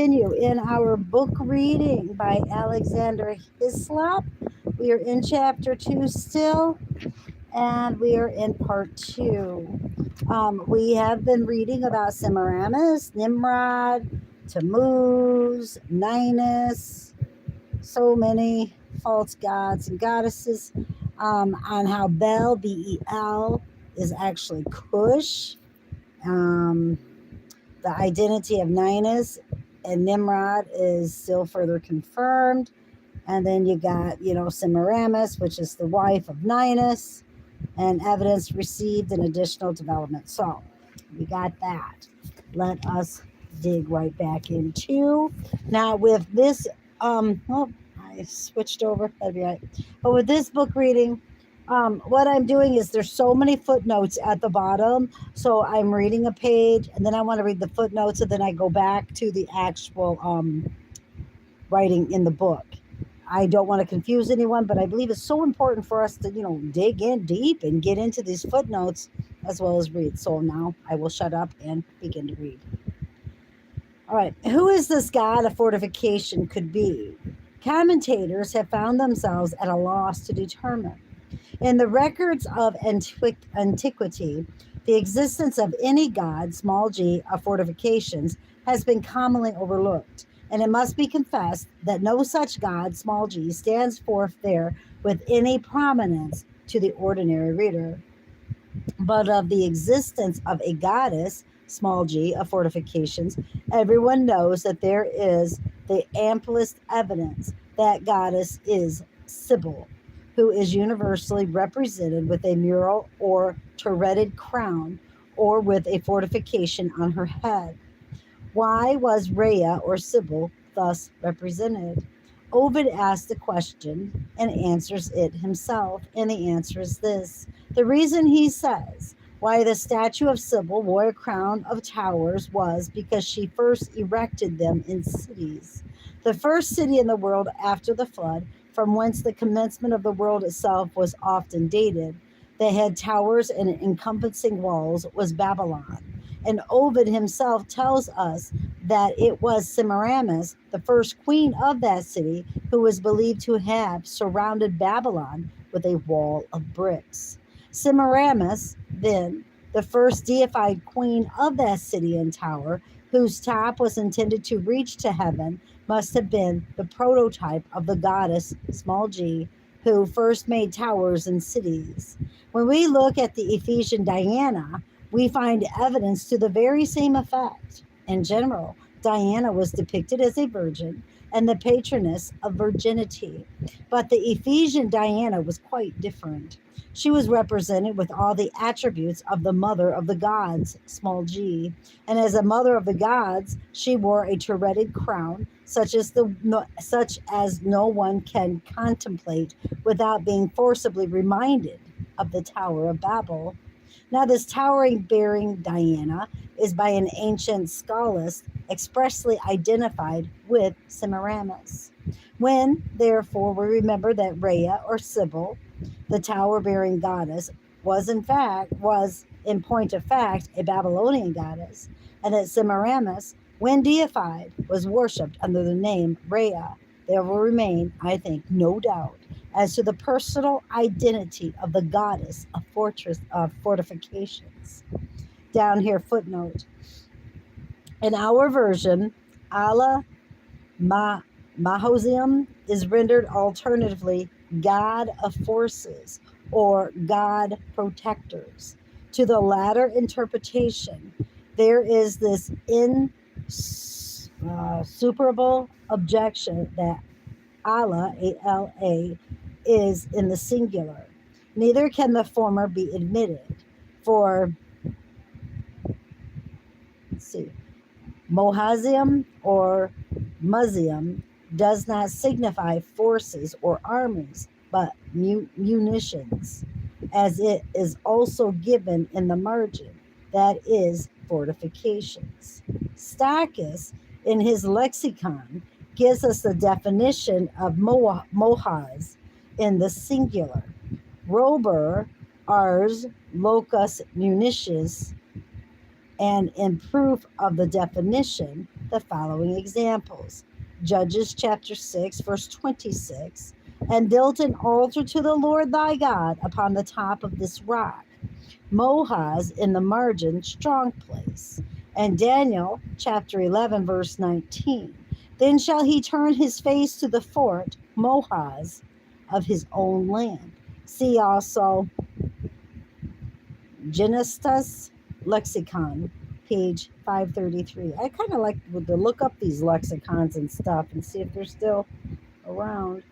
continue in our book reading by Alexander Hislop. We are in chapter 2 still, and we are in part 2. We have been reading about Semiramis, Nimrod, Tammuz, Ninus, so many false gods and goddesses, on how Bel, Bel, is actually Cush. Um, the identity of Ninus and Nimrod is still further confirmed. And then you got, Semiramis, which is the wife of Ninus, and evidence received and additional development. So we got that. Let us dig right back into. Now with this, I switched over. That'd be right. But with this book reading, what I'm doing is there's so many footnotes at the bottom. So I'm reading a page and then I want to read the footnotes and then I go back to the actual writing in the book. I don't want to confuse anyone, but I believe it's so important for us to, dig in deep and get into these footnotes as well as read. So now I will shut up and begin to read. All right. Who is this god of fortification could be? Commentators have found themselves at a loss to determine. In the records of antiquity, the existence of any god, small g, of fortifications has been commonly overlooked, and it must be confessed that no such god, small g, stands forth there with any prominence to the ordinary reader. But of the existence of a goddess, small g, of fortifications, everyone knows that there is the amplest evidence. That goddess is Sibyl, who is universally represented with a mural or turreted crown or with a fortification on her head. Why was Rhea or Sibyl thus represented? Ovid asks the question and answers it himself, and the answer is this. The reason, he says, why the statue of Sibyl wore a crown of towers was because she first erected them in cities. The first city in the world after the flood, from whence the commencement of the world itself was often dated, that had towers and encompassing walls, was Babylon. And Ovid himself tells us that it was Semiramis, the first queen of that city, who was believed to have surrounded Babylon with a wall of bricks. Semiramis, then, the first deified queen of that city and tower, whose top was intended to reach to heaven, must have been the prototype of the goddess, small g, who first made towers and cities. When we look at the Ephesian Diana, we find evidence to the very same effect. In general, Diana was depicted as a virgin and the patroness of virginity. But the Ephesian Diana was quite different. She was represented with all the attributes of the mother of the gods, small g. And as a mother of the gods, she wore a turreted crown, such as no one can contemplate without being forcibly reminded of the Tower of Babel. Now, this towering bearing Diana is by an ancient scholiast expressly identified with Semiramis. When, therefore, we remember that Rhea or Sibyl, the tower-bearing goddess, was in point of fact a Babylonian goddess, and that Semiramis, when deified, was worshipped under the name Rhea, there will remain, I think, no doubt as to the personal identity of the goddess of fortifications. Down here, footnote. In our version, Allah Mahosium is rendered alternatively God of forces or God protectors. To the latter interpretation, there is this insuperable objection that Allah, A-L-A, is in the singular. Neither can the former be admitted, for, Mohazium or Museum does not signify forces or armies, but munitions, as it is also given in the margin, that is, fortifications. Stachys, in his lexicon, gives us the definition of mohaz in the singular. Rober, ars, locus municis, and in proof of the definition, the following examples. Judges chapter 6, verse 26, and built an altar to the Lord thy God upon the top of this rock, Mohaz in the margin, strong place. And Daniel chapter 11, verse 19, then shall he turn his face to the fort, Mohaz, of his own land. See also Genestus Lexicon, page 533. I kind of like to look up these lexicons and stuff and see if they're still around.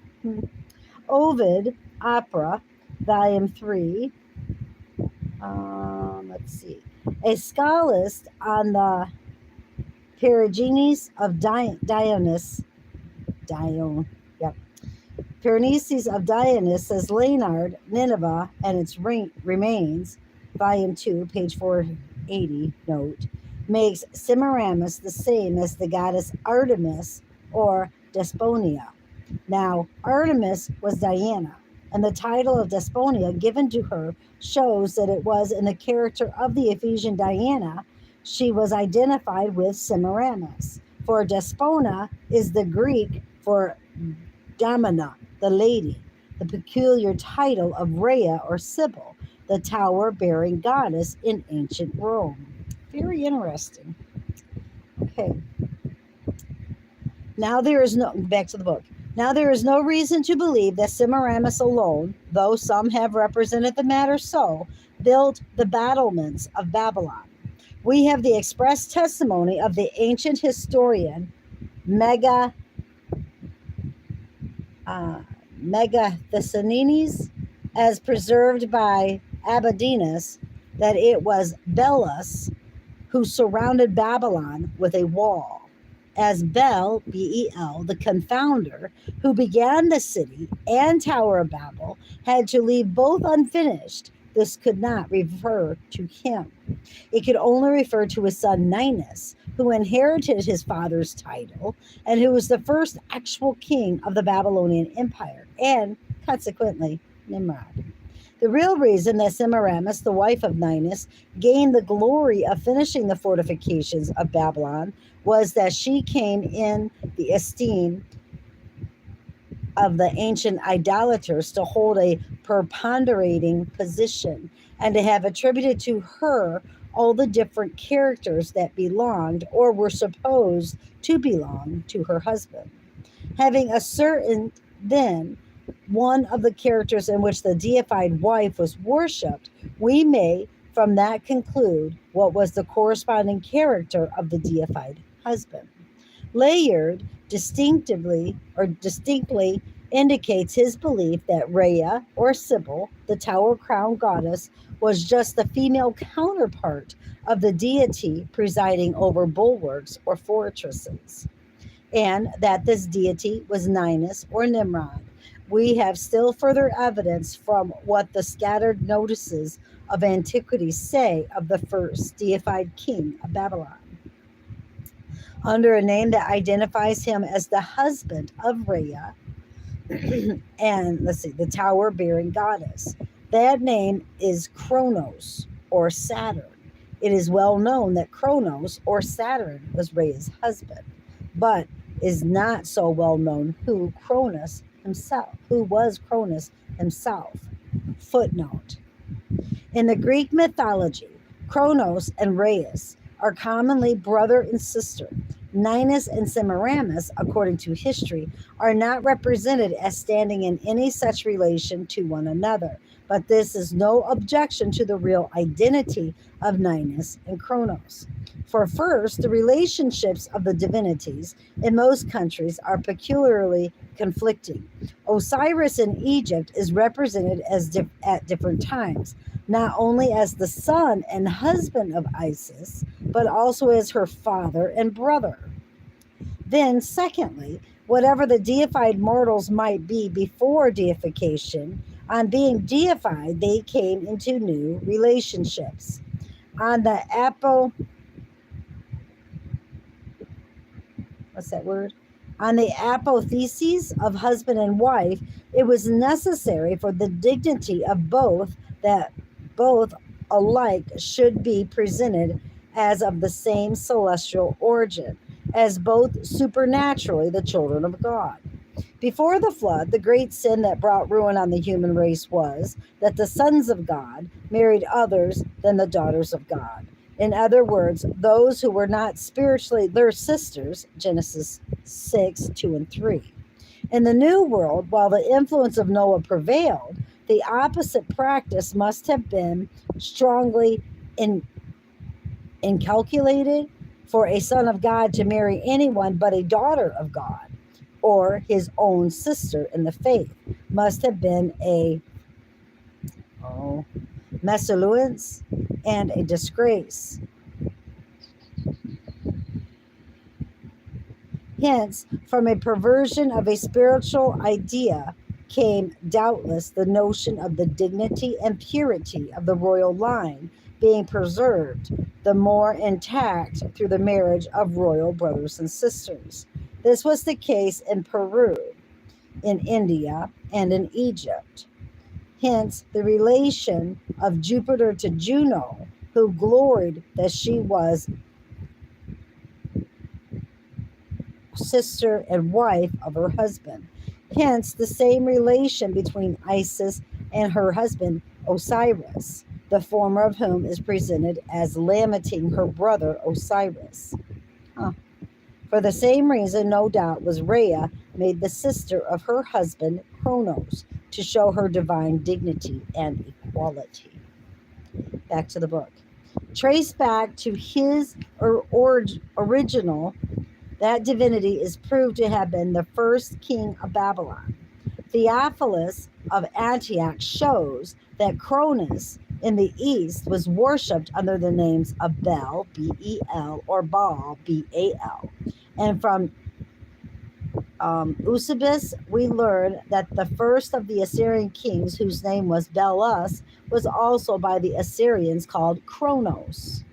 Ovid, Opera, volume 3. Let's see. A scholist on the Perigenes of Dionysus. Piranesi of Dionysus, says Leonard, Nineveh and its remains, volume 2, page 480, note, makes Semiramis the same as the goddess Artemis or Desponia. Now, Artemis was Diana, and the title of Desponia given to her shows that it was in the character of the Ephesian Diana she was identified with Semiramis. For Despona is the Greek for Damina, the lady, the peculiar title of Rhea or Sibyl, the tower-bearing goddess in ancient Rome. Very interesting. Okay. Now back to the book. Now there is no reason to believe that Semiramis alone, though some have represented the matter so, built the battlements of Babylon. We have the express testimony of the ancient historian Megasthenes, as preserved by Abydenus, that it was Belus who surrounded Babylon with a wall, as Bel, B-E-L, the confounder, who began the city and Tower of Babel, had to leave both unfinished. This could not refer to him. It could only refer to his son Ninus, who inherited his father's title and who was the first actual king of the Babylonian Empire, and consequently Nimrod. The real reason that Semiramis, the wife of Ninus, gained the glory of finishing the fortifications of Babylon was that she came in the esteem of the ancient idolaters to hold a preponderating position and to have attributed to her all the different characters that belonged or were supposed to belong to her husband. Having ascertained then one of the characters in which the deified wife was worshipped, we may from that conclude what was the corresponding character of the deified husband. Layard distinctly indicates his belief that Rhea or Sibyl, the tower crown goddess, was just the female counterpart of the deity presiding over bulwarks or fortresses, and that this deity was Ninus or Nimrod. We have still further evidence from what the scattered notices of antiquity say of the first deified king of Babylon, under a name that identifies him as the husband of Rhea and the tower-bearing goddess. That name is Kronos or Saturn. It is well known that Kronos or Saturn was Rhea's husband, but is not so well known who was Cronus himself. Footnote. In the Greek mythology, Kronos and Rheas are commonly brother and sister. Ninus and Semiramis, according to history, are not represented as standing in any such relation to one another, but this is no objection to the real identity of Ninus and Kronos. For first, the relationships of the divinities in most countries are peculiarly conflicting. Osiris in Egypt is represented as at different times, not only as the son and husband of Isis, but also as her father and brother. Then, secondly, whatever the deified mortals might be before deification, on being deified, they came into new relationships. On the apotheses of husband and wife, it was necessary for the dignity of both that both alike should be presented as of the same celestial origin, as both supernaturally the children of God. Before the flood, the great sin that brought ruin on the human race was that the sons of God married others than the daughters of God. In other words, those who were not spiritually their sisters, Genesis 6, 2 and 3. In the New World, while the influence of Noah prevailed, the opposite practice must have been strongly inculcated for a son of God to marry anyone but a daughter of God, or his own sister in the faith, must have been a mesalliance and a disgrace. Hence, from a perversion of a spiritual idea came doubtless the notion of the dignity and purity of the royal line being preserved, the more intact through the marriage of royal brothers and sisters. This was the case in Peru, in India, and in Egypt. Hence, the relation of Jupiter to Juno, who gloried that she was sister and wife of her husband. Hence, the same relation between Isis and her husband Osiris, the former of whom is presented as lamenting her brother Osiris. For the same reason, no doubt, was Rhea made the sister of her husband Kronos to show her divine dignity and equality. Back to the book. Trace back to his original, that divinity is proved to have been the first king of Babylon. Theophilus of Antioch shows that Cronus in the east was worshipped under the names of Bel, B-E-L, or Baal, B-A-L. And from Eusebius, we learn that the first of the Assyrian kings, whose name was Belus, was also by the Assyrians called Kronos.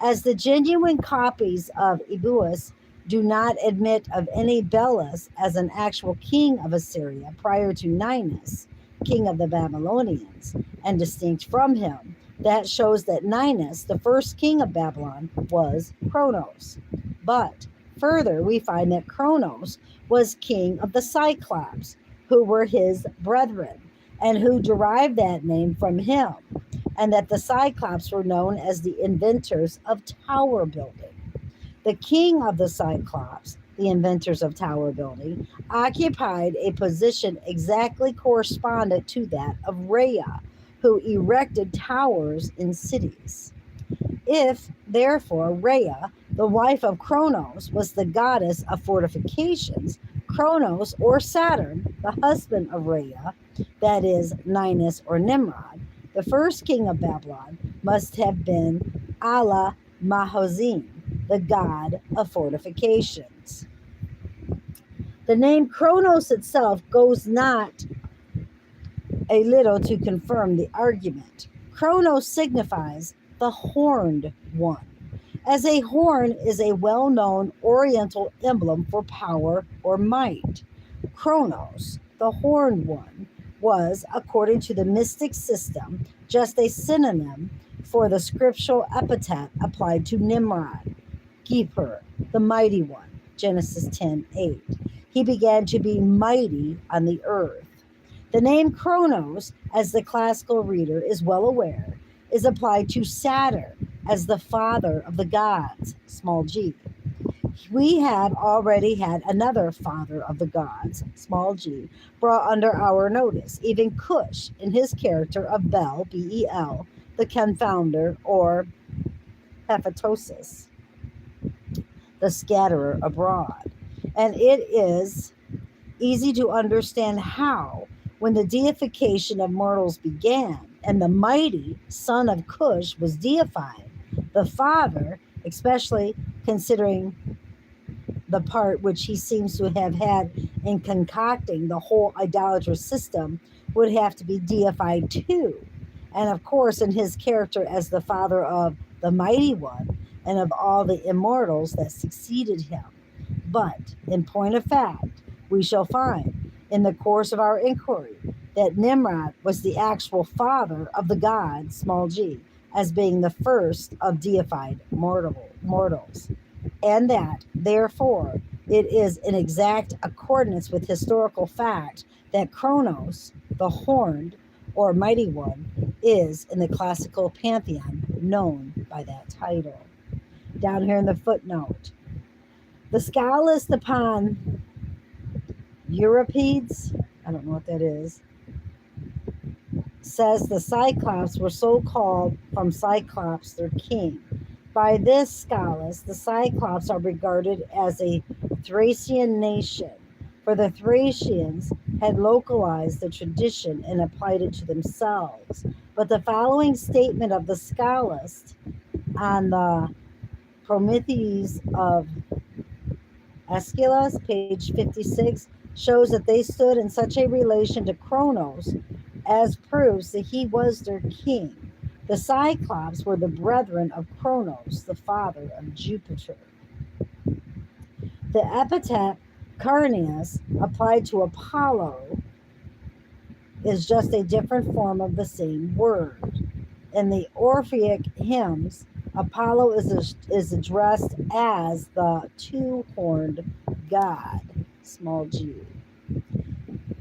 As the genuine copies of Ebuus do not admit of any Belus as an actual king of Assyria prior to Ninus, king of the Babylonians, and distinct from him, that shows that Ninus, the first king of Babylon, was Kronos. But further, we find that Kronos was king of the Cyclops, who were his brethren, and who derived that name from him, and that the Cyclops were known as the inventors of tower building. The king of the Cyclops, the inventors of tower building, occupied a position exactly correspondent to that of Rhea, who erected towers in cities. If, therefore, Rhea, the wife of Kronos, was the goddess of fortifications, Kronos, or Saturn, the husband of Rhea, that is, Ninus or Nimrod, the first king of Babylon, must have been Allah Mahozim, the god of fortifications. The name Kronos itself goes not a little to confirm the argument. Kronos signifies the horned one, as a horn is a well-known Oriental emblem for power or might. Kronos, the horned one, was, according to the mystic system, just a synonym for the scriptural epithet applied to Nimrod, Gipur, the mighty one, Genesis 10:8. He began to be mighty on the earth. The name Kronos, as the classical reader is well aware, is applied to Saturn as the father of the gods, small g. We had already had another father of the gods, small g, brought under our notice, even Cush, in his character of Bel, B-E-L, the confounder, or Hephaestus, the scatterer abroad. And it is easy to understand how, when the deification of mortals began and the mighty son of Cush was deified, the father, especially considering the part which he seems to have had in concocting the whole idolatrous system, would have to be deified too. And of course, in his character as the father of the mighty one and of all the immortals that succeeded him. But in point of fact, we shall find in the course of our inquiry that Nimrod was the actual father of the gods, small g, as being the first of deified mortals. and that, therefore, it is in exact accordance with historical fact that Kronos, the horned or mighty one, is in the classical pantheon known by that title. Down here in the footnote, the scholast upon Euripides, I don't know what that is, says the Cyclops were so called from Cyclops, their king. By this scholast, the Cyclops are regarded as a Thracian nation, for the Thracians had localized the tradition and applied it to themselves. But the following statement of the scholast on the Prometheus of Aeschylus, page 56, shows that they stood in such a relation to Kronos as proves that he was their king. The Cyclops were the brethren of Kronos, the father of Jupiter. The epithet Carneus, applied to Apollo, is just a different form of the same word. In the Orphic hymns, Apollo is addressed as the two-horned god, small g.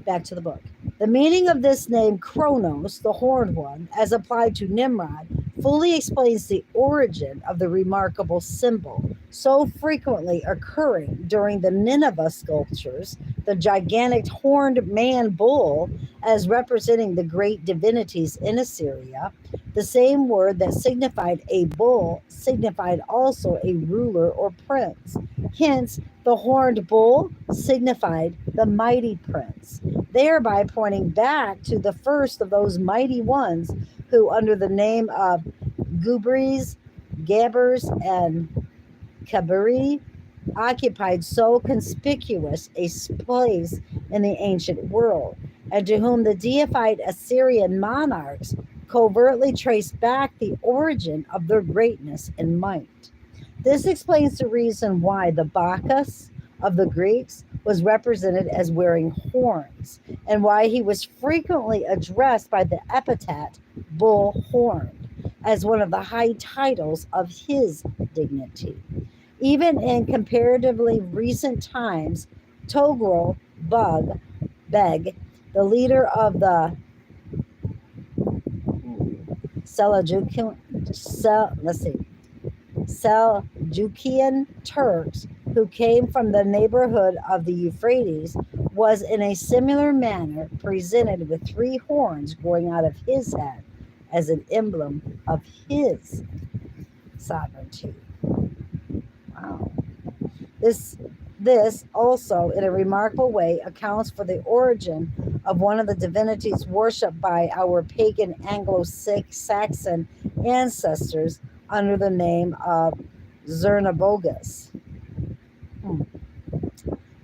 Back to the book. The meaning of this name, Kronos, the horned one, as applied to Nimrod, fully explains the origin of the remarkable symbol, so frequently occurring during the Nineveh sculptures, the gigantic horned man bull as representing the great divinities in Assyria. The same word that signified a bull signified also a ruler or prince. Hence, the horned bull signified the mighty prince, thereby pointing back to the first of those mighty ones who, under the name of Gubris, Gabbers, and Kabiri, occupied so conspicuous a place in the ancient world, and to whom the deified Assyrian monarchs covertly traced back the origin of their greatness and might. This explains the reason why the Bacchus of the Greeks was represented as wearing horns, and why he was frequently addressed by the epithet bull horned as one of the high titles of his dignity. Even in comparatively recent times, Togrul Beg, the leader of the Seljukian Turks, who came from the neighborhood of the Euphrates, was in a similar manner presented with three horns growing out of his head as an emblem of his sovereignty. Wow. This also, in a remarkable way, accounts for the origin of one of the divinities worshipped by our pagan Anglo-Saxon ancestors under the name of Zernabogus.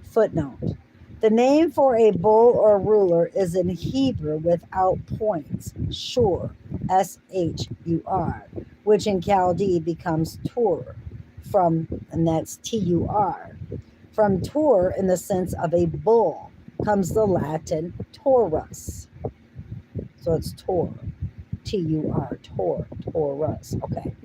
Footnote. The name for a bull or ruler is in Hebrew without points, shur, S-H-U-R, which in Chaldee becomes tur, and that's T-U-R. From tur, in the sense of a bull, comes the Latin taurus. So it's tor, T-U-R, taurus, okay.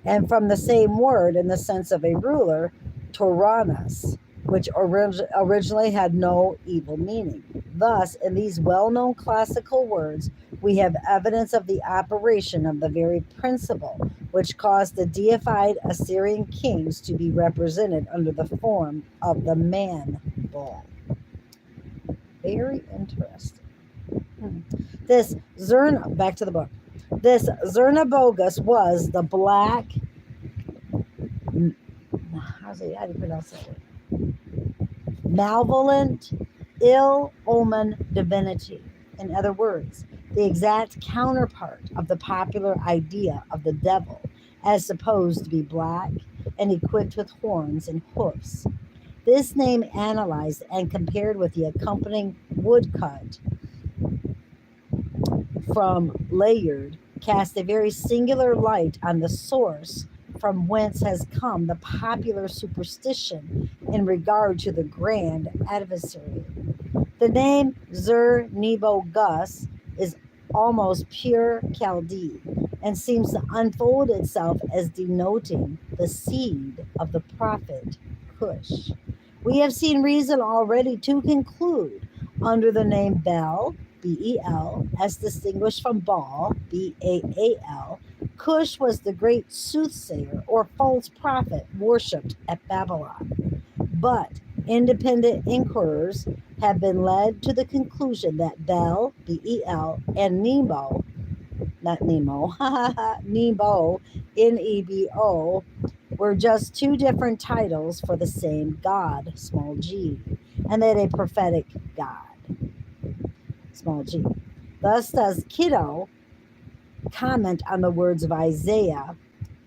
And from the same word, in the sense of a ruler, Tauranus, which originally had no evil meaning. Thus, in these well-known classical words, we have evidence of the operation of the very principle which caused the deified Assyrian kings to be represented under the form of the man bull. Very interesting. Back to the book. This Zernabogus was the black, how do you pronounce that word? Malevolent, ill-omened divinity. In other words, the exact counterpart of the popular idea of the devil, as supposed to be black and equipped with horns and hoofs. This name, analyzed and compared with the accompanying woodcut from Layard, cast a very singular light on the source from whence has come the popular superstition in regard to the grand adversary. The name Zer-Nebo-Gus is almost pure Chaldee and seems to unfold itself as denoting the seed of the prophet Cush. We have seen reason already to conclude under the name Bel, Bel, as distinguished from Baal, Baal, Cush was the great soothsayer or false prophet worshipped at Babylon. But independent inquirers have been led to the conclusion that Bel, Bel, and Nebo, not Nemo, Nebo, Nebo, were just two different titles for the same God, small g, and that a prophetic God, small g. Thus does Kiddo comment on the words of Isaiah,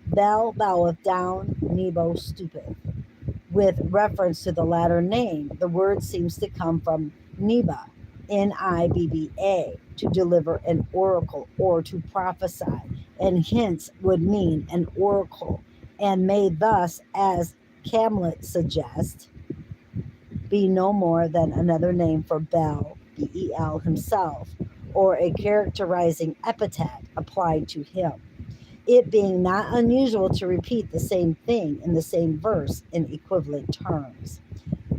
Bel boweth down, Nebo stoopeth. With reference to the latter name, the word seems to come from Neba, Nibba, to deliver an oracle or to prophesy, and hence would mean an oracle, and may thus, as Camlet suggests, be no more than another name for Bel, Bel himself, or a characterizing epithet applied to him, it being not unusual to repeat the same thing in the same verse in equivalent terms.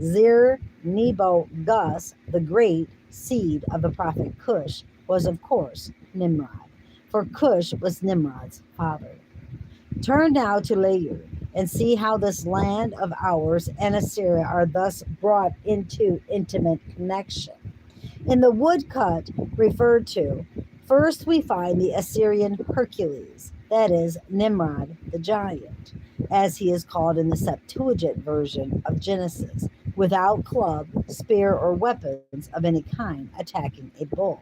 Zir Nebo Gus, the great seed of the prophet Cush, was of course Nimrod, for Cush was Nimrod's father. Turn now to Layur and see how this land of ours and Assyria are thus brought into intimate connection. In the woodcut referred to, first we find the Assyrian Hercules, that is, Nimrod the giant, as he is called in the Septuagint version of Genesis, without club, spear, or weapons of any kind, attacking a bull.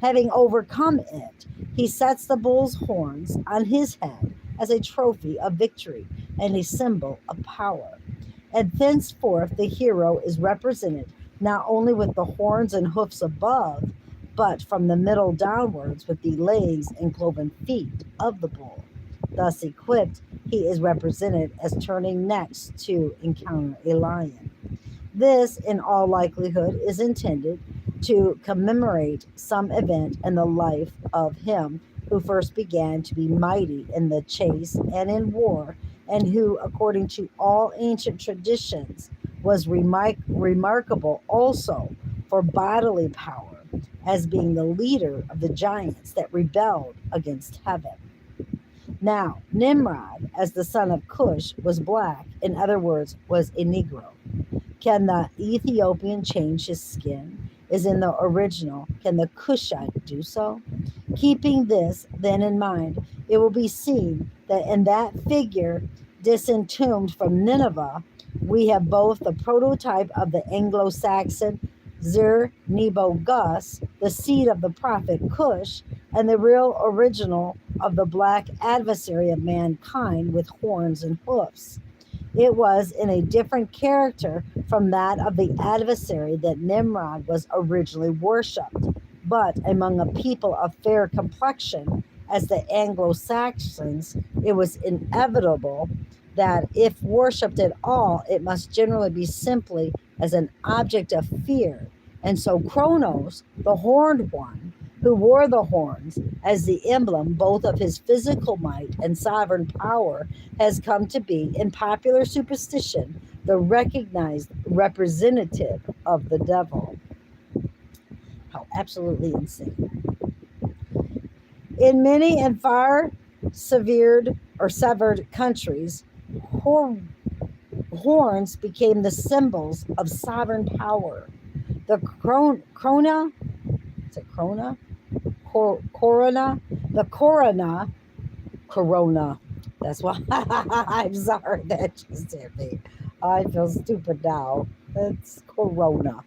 Having overcome it, he sets the bull's horns on his head as a trophy of victory and a symbol of power. And thenceforth the hero is represented not only with the horns and hoofs above, but from the middle downwards with the legs and cloven feet of the bull. Thus equipped, he is represented as turning next to encounter a lion. This, in all likelihood, is intended to commemorate some event in the life of him who first began to be mighty in the chase and in war, and who, according to all ancient traditions, was remarkable also for bodily power, as being the leader of the giants that rebelled against heaven. Now, Nimrod, as the son of Cush, was black, in other words, was a Negro. Can the Ethiopian change his skin? Is in the original. Can the Cushite do so? Keeping this, then, in mind, it will be seen that in that figure disentombed from Nineveh, we have both the prototype of the Anglo-Saxon Zir Nebo Gus, the seed of the prophet Cush, and the real original of the black adversary of mankind with horns and hoofs. It was in a different character from that of the adversary that Nimrod was originally worshipped, but among a people of fair complexion, as the Anglo-Saxons, it was inevitable that if worshipped at all, it must generally be simply as an object of fear. And so Kronos, the horned one, who wore the horns as the emblem both of his physical might and sovereign power, has come to be, in popular superstition, the recognized representative of the devil. How absolutely insane. In many and far severed countries, horns became the symbols of sovereign power. The corona, is it corona? Corona, the corona. That's why I'm sorry that just hit me. I feel stupid now. It's corona.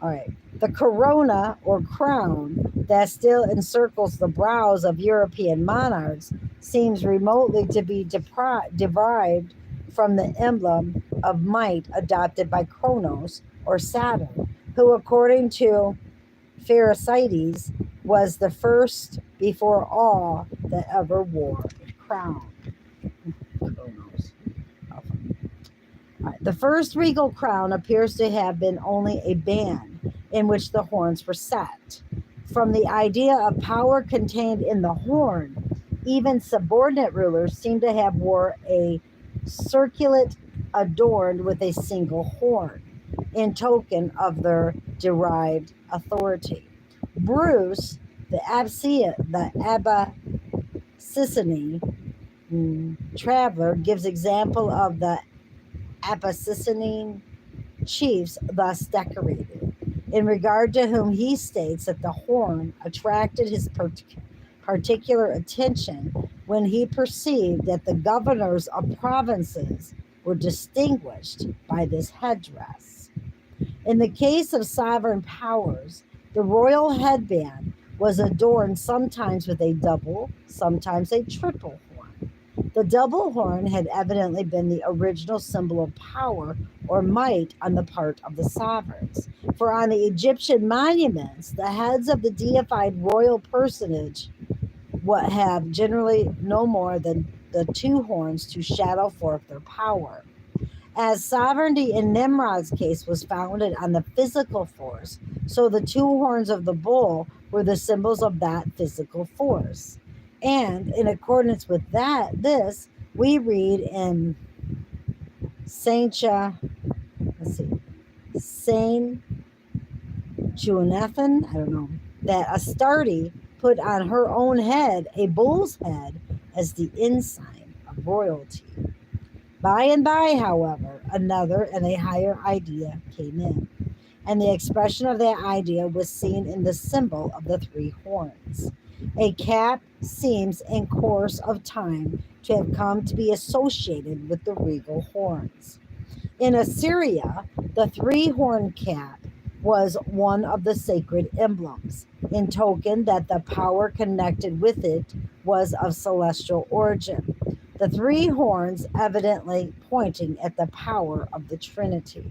All right. The corona or crown that still encircles the brows of European monarchs seems remotely to be derived from the emblem of might adopted by Kronos or Saturn, who, according to Pherecydes, was the first before all that ever wore a crown. Kronos. Right. The first regal crown appears to have been only a band in which the horns were set. From the idea of power contained in the horn, even subordinate rulers seem to have wore a circlet adorned with a single horn, in token of their derived authority. Bruce, the Abyssinian traveler, gives example of the Abyssinian chiefs thus decorated, in regard to whom he states that the horn attracted his particular attention when he perceived that the governors of provinces were distinguished by this headdress. In the case of sovereign powers, the royal headband was adorned sometimes with a double, sometimes a triple horn. The double horn had evidently been the original symbol of power or might on the part of the sovereigns. For on the Egyptian monuments, the heads of the deified royal personage would have generally no more than the two horns to shadow forth their power. As sovereignty in Nimrod's case was founded on the physical force, so the two horns of the bull were the symbols of that physical force. And in accordance with this, we read in Saint Jonathan, I don't know, that Astarte put on her own head a bull's head as the ensign of royalty. By and by, however, another and a higher idea came in, and the expression of that idea was seen in the symbol of the three horns. A cap seems in course of time to have come to be associated with the regal horns. In Assyria, the three-horned cap was one of the sacred emblems, in token that the power connected with it was of celestial origin. The three horns evidently pointing at the power of the Trinity.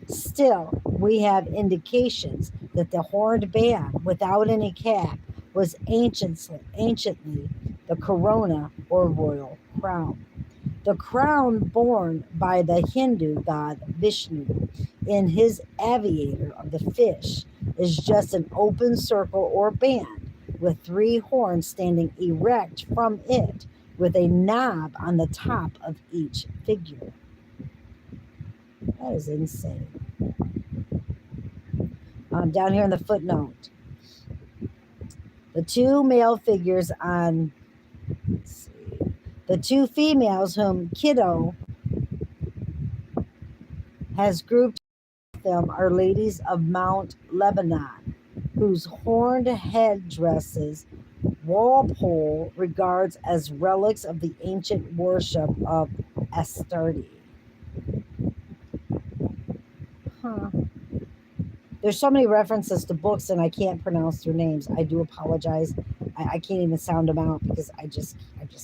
Still, we have indications that the horned band without any cap was anciently the corona or royal crown. The crown borne by the Hindu god Vishnu in his aviator of the fish is just an open circle or band with three horns standing erect from it, with a knob on the top of each figure. That is insane. Down here in the footnote, the two male figures on, the two females whom Kiddo has grouped with them are ladies of Mount Lebanon, whose horned headdresses Walpole regards as relics of the ancient worship of Astarte. There's so many references to books and I can't pronounce their names. I do apologize. I can't even sound them out because I just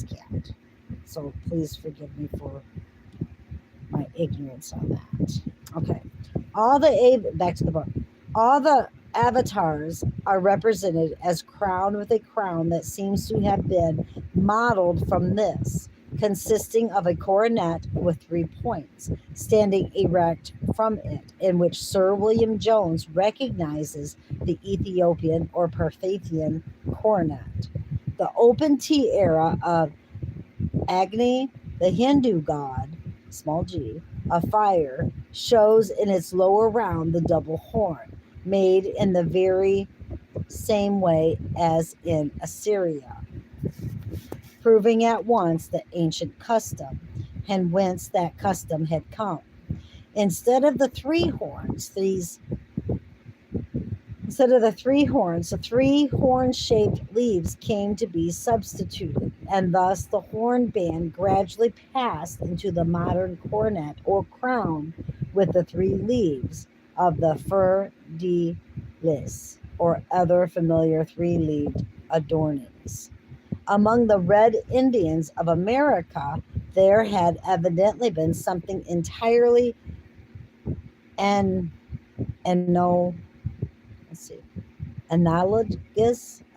can't. So please forgive me for my ignorance on that. Okay. Back to the book. All the avatars are represented as crowned with a crown that seems to have been modeled from this, consisting of a coronet with 3 points, standing erect from it, in which Sir William Jones recognizes the Ethiopian or Parthian coronet. The open tiara of Agni, the Hindu god, small g, of fire, shows in its lower round the double horn, made in the very same way as in Assyria, proving at once the ancient custom and whence that custom had come. Instead of the three horns, the three horn-shaped leaves came to be substituted, and thus the horn band gradually passed into the modern coronet or crown with the three leaves of the fleur de lis or other familiar three-leaved adornings. Among the Red Indians of America, there had evidently been something entirely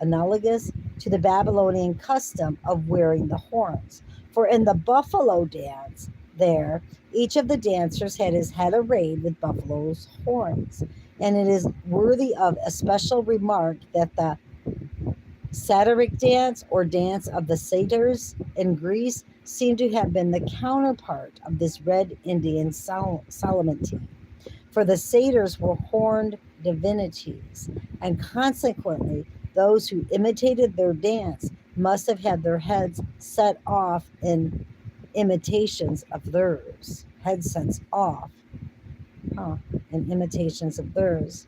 analogous to the Babylonian custom of wearing the horns. For in the buffalo dance there, each of the dancers had his head arrayed with buffalo's horns. And it is worthy of especial remark that the satyric dance or dance of the satyrs in Greece seem to have been the counterpart of this red Indian solemnity. For the satyrs were horned divinities, and consequently, those who imitated their dance must have had their heads set off in imitations of theirs. Head sets off, huh, in imitations of theirs.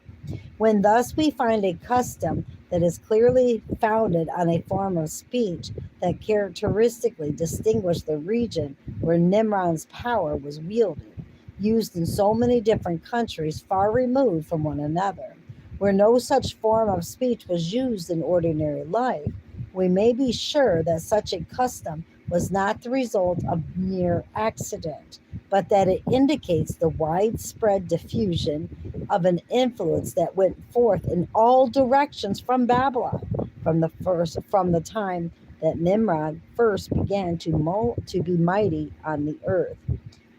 When thus we find a custom that is clearly founded on a form of speech that characteristically distinguished the region where Nimrod's power was wielded, used in so many different countries far removed from one another, where no such form of speech was used in ordinary life, we may be sure that such a custom was not the result of mere accident, but that it indicates the widespread diffusion of an influence that went forth in all directions from Babylon, from the time that Nimrod first began to be mighty on the earth.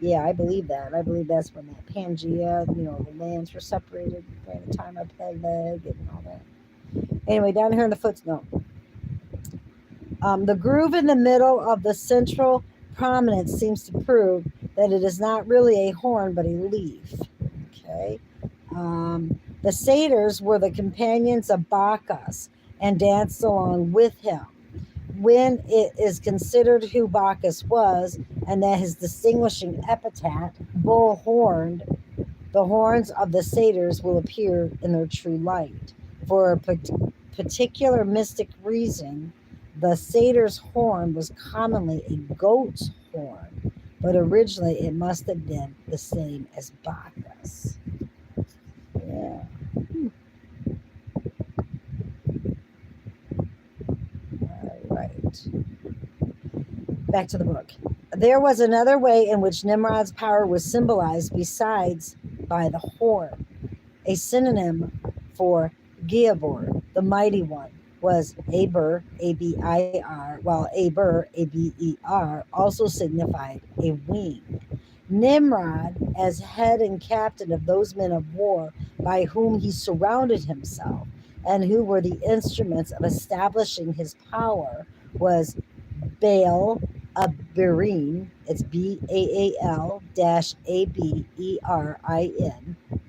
Yeah, I believe that. I believe that's when that Pangea, the lands were separated during the time of Peleg and all that. Anyway, down here in the footnote, the groove in the middle of the central prominence seems to prove that it is not really a horn but a leaf. Okay. The satyrs were the companions of Bacchus and danced along with him. When it is considered who Bacchus was and that his distinguishing epithet, bull horned, the horns of the satyrs will appear in their true light. For a particular mystic reason, the satyr's horn was commonly a goat's horn, but originally it must have been the same as Bacchus. Yeah. All right. Back to the book. There was another way in which Nimrod's power was symbolized besides by the horn. A synonym for Geabor, the mighty one, was Aber, A-B-I-R, while Aber, A-B-E-R, also signified a wing. Nimrod, as head and captain of those men of war by whom he surrounded himself and who were the instruments of establishing his power, was Baal Abirin, it's Baal-Aberin,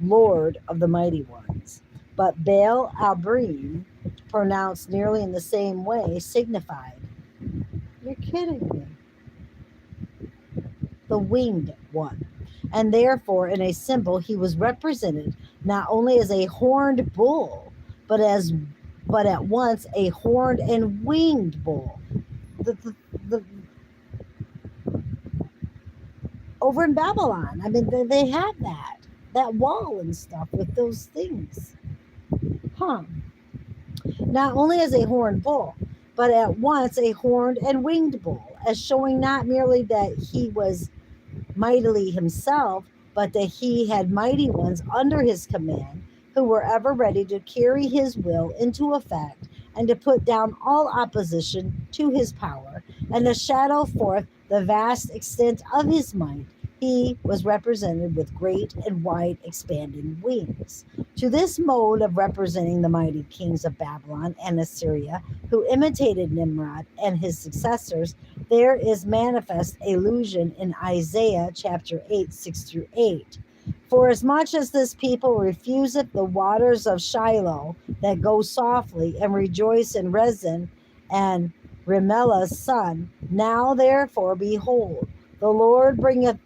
Lord of the Mighty Ones. But Baal Abirin, pronounced nearly in the same way, signified, you're kidding me, the winged one. And therefore, in a symbol, he was represented not only as a horned bull, but at once a horned and winged bull. The over in Babylon, I mean, they have that wall and stuff with those things. Huh. Not only as a horned bull, but at once a horned and winged bull, as showing not merely that he was mightily himself, but that he had mighty ones under his command who were ever ready to carry his will into effect and to put down all opposition to his power and to shadow forth the vast extent of his might. He was represented with great and wide expanding wings. To this mode of representing the mighty kings of Babylon and Assyria, who imitated Nimrod and his successors, there is manifest allusion in Isaiah chapter 8, 6-8. For as much as this people refuseth the waters of Shiloh that go softly and rejoice in Rezin and Remela's son, now therefore behold, the Lord bringeth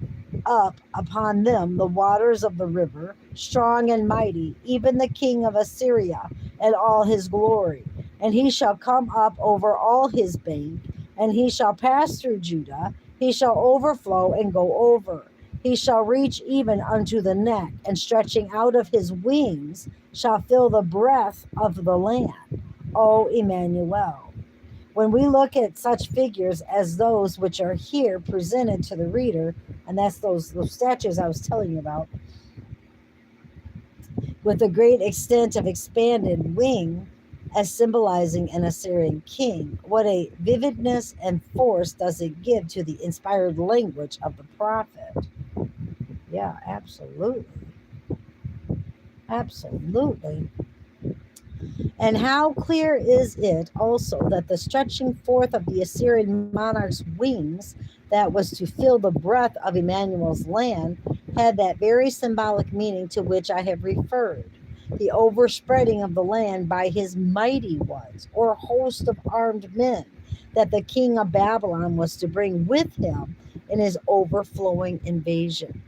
up upon them the waters of the river, strong and mighty, even the king of Assyria and all his glory. And he shall come up over all his bank, and he shall pass through Judah, he shall overflow and go over. He shall reach even unto the neck, and stretching out of his wings shall fill the breadth of the land. O Emmanuel. When we look at such figures as those which are here presented to the reader, and that's those statues I was telling you about, with a great extent of expanded wing as symbolizing an Assyrian king, what a vividness and force does it give to the inspired language of the prophet? Yeah, absolutely. Absolutely. And how clear is it also that the stretching forth of the Assyrian monarch's wings that was to fill the breadth of Emmanuel's land, had that very symbolic meaning to which I have referred, the overspreading of the land by his mighty ones, or host of armed men, that the king of Babylon was to bring with him in his overflowing invasion.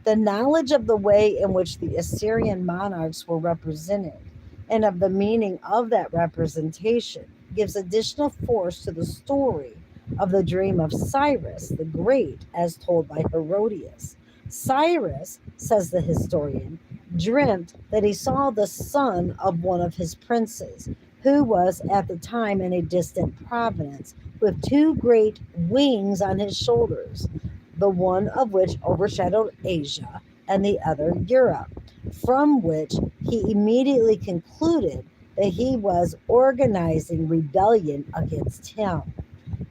The knowledge of the way in which the Assyrian monarchs were represented and of the meaning of that representation gives additional force to the story of the dream of Cyrus the Great as told by Herodias. Cyrus, says the historian, dreamt that he saw the son of one of his princes, who was at the time in a distant province, with two great wings on his shoulders, the one of which overshadowed Asia and the other Europe, from which he immediately concluded that he was organizing rebellion against him.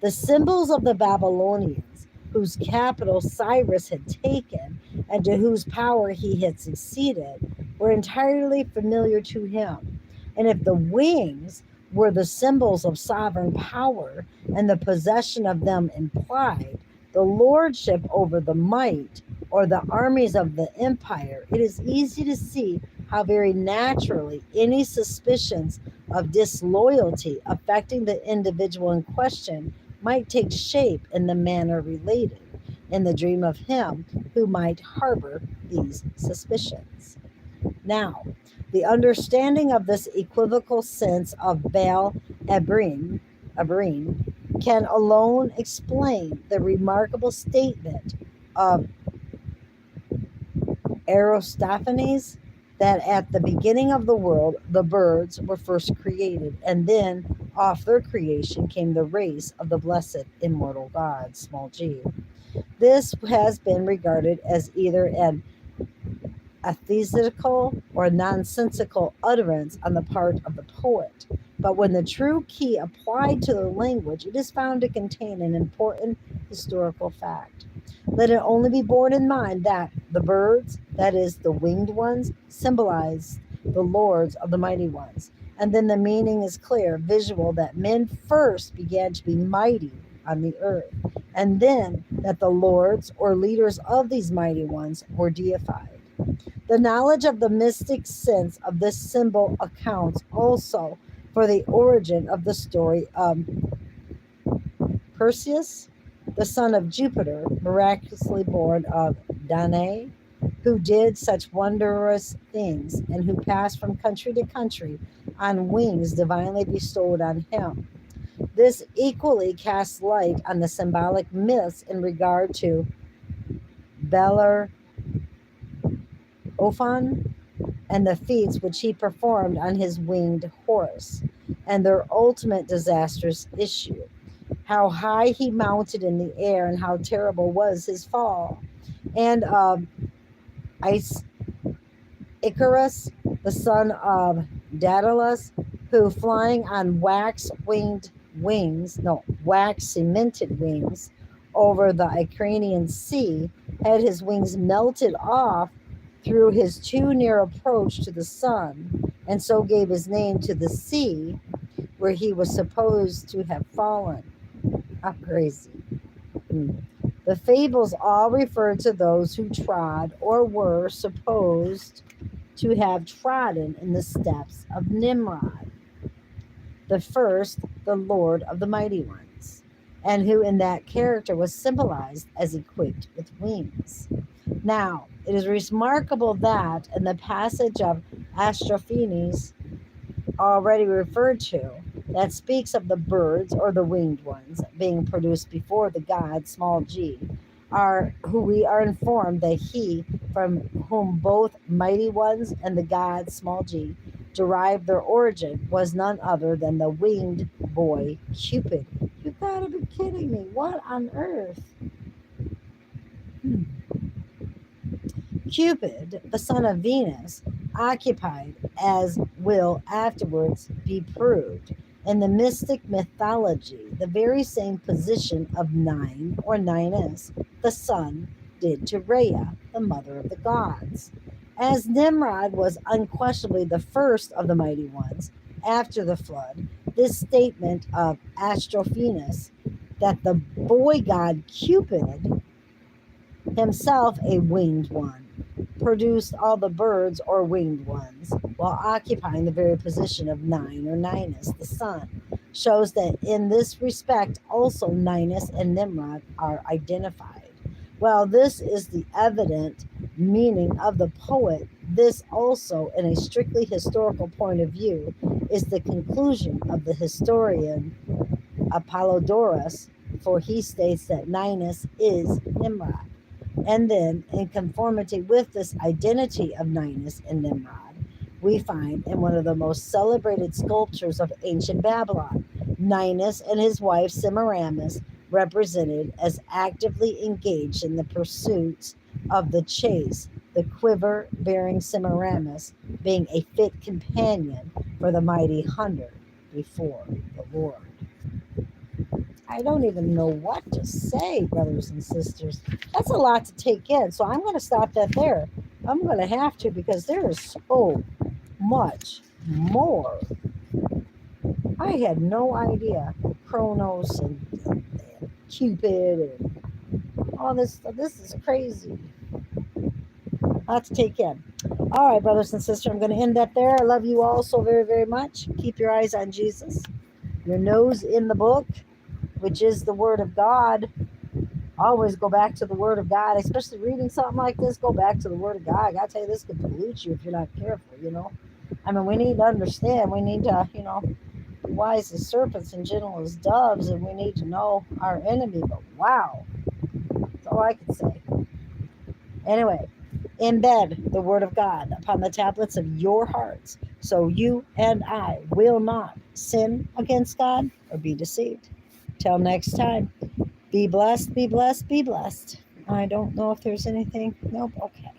The symbols of the Babylonians, whose capital Cyrus had taken and to whose power he had succeeded, were entirely familiar to him. And if the wings were the symbols of sovereign power, and the possession of them implied the lordship over the might or the armies of the empire, it is easy to see how very naturally any suspicions of disloyalty affecting the individual in question might take shape in the manner related in the dream of him who might harbor these suspicions. Now, the understanding of this equivocal sense of Baal Abrim can alone explain the remarkable statement of Aristophanes that at the beginning of the world the birds were first created, and then off their creation came the race of the blessed immortal God, small g. This has been regarded as either an atheistical or nonsensical utterance on the part of the poet. But when the true key applied to the language, it is found to contain an important historical fact. Let it only be borne in mind that the birds, that is, the winged ones, symbolize the lords of the mighty ones. And then the meaning is clear, visual, that men first began to be mighty on the earth, and then that the lords or leaders of these mighty ones were deified. The knowledge of the mystic sense of this symbol accounts also for the origin of the story of Perseus, the son of Jupiter, miraculously born of Danae, who did such wondrous things and who passed from country to country on wings divinely bestowed on him. This equally casts light on the symbolic myths in regard to Bellerophon and the feats which he performed on his winged horse, and their ultimate disastrous issue. How high he mounted in the air, and how terrible was his fall. And Icarus, the son of Daedalus, who flying on wax cemented wings over the Icarian Sea, had his wings melted off through his too near approach to the sun, and so gave his name to the sea where he was supposed to have fallen. How crazy. The fables all refer to those who trod or were supposed to have trodden in the steps of Nimrod, the first, the Lord of the mighty ones, and who in that character was symbolized as equipped with wings. Now, it is remarkable that in the passage of Aristophanes already referred to, that speaks of the birds or the winged ones being produced before the god small g, are who we are informed that he from whom both mighty ones and the god small g derived their origin was none other than the winged boy Cupid. You gotta be kidding me. What on earth? Cupid, the son of Venus, occupied, as will afterwards be proved, in the mystic mythology, the very same position of Nine or Ninus, the sun, did to Rhea, the mother of the gods. As Nimrod was unquestionably the first of the mighty ones after the flood, this statement of Aristophanes that the boy god Cupid, himself a winged one, produced all the birds or winged ones, while occupying the very position of Nine or Ninus, the sun, shows that in this respect also Ninus and Nimrod are identified. Well, this is the evident meaning of the poet. This also, in a strictly historical point of view, is the conclusion of the historian Apollodorus, for he states that Ninus is Nimrod. And then, in conformity with this identity of Ninus and Nimrod, we find in one of the most celebrated sculptures of ancient Babylon, Ninus and his wife Semiramis represented as actively engaged in the pursuits of the chase, the quiver bearing Semiramis being a fit companion for the mighty hunter before the Lord. I don't even know what to say, brothers and sisters. That's a lot to take in. So I'm going to stop that there. I'm going to have to, because there is so much more. I had no idea. Kronos and Cupid and all this. This is crazy. A lot to take in. All right, brothers and sisters, I'm going to end that there. I love you all so very, very much. Keep your eyes on Jesus, your nose in the book, which is the Word of God. Always go back to the Word of God, especially reading something like this. Go back to the Word of God. I gotta tell you, this could pollute you if you're not careful. I mean, we need to understand. We need to, be wise as serpents and gentle as doves, and we need to know our enemy. But wow, that's all I can say. Anyway, embed the Word of God upon the tablets of your hearts, so you and I will not sin against God or be deceived. Till next time, be blessed, be blessed, be blessed. I don't know if there's anything. Nope. Okay.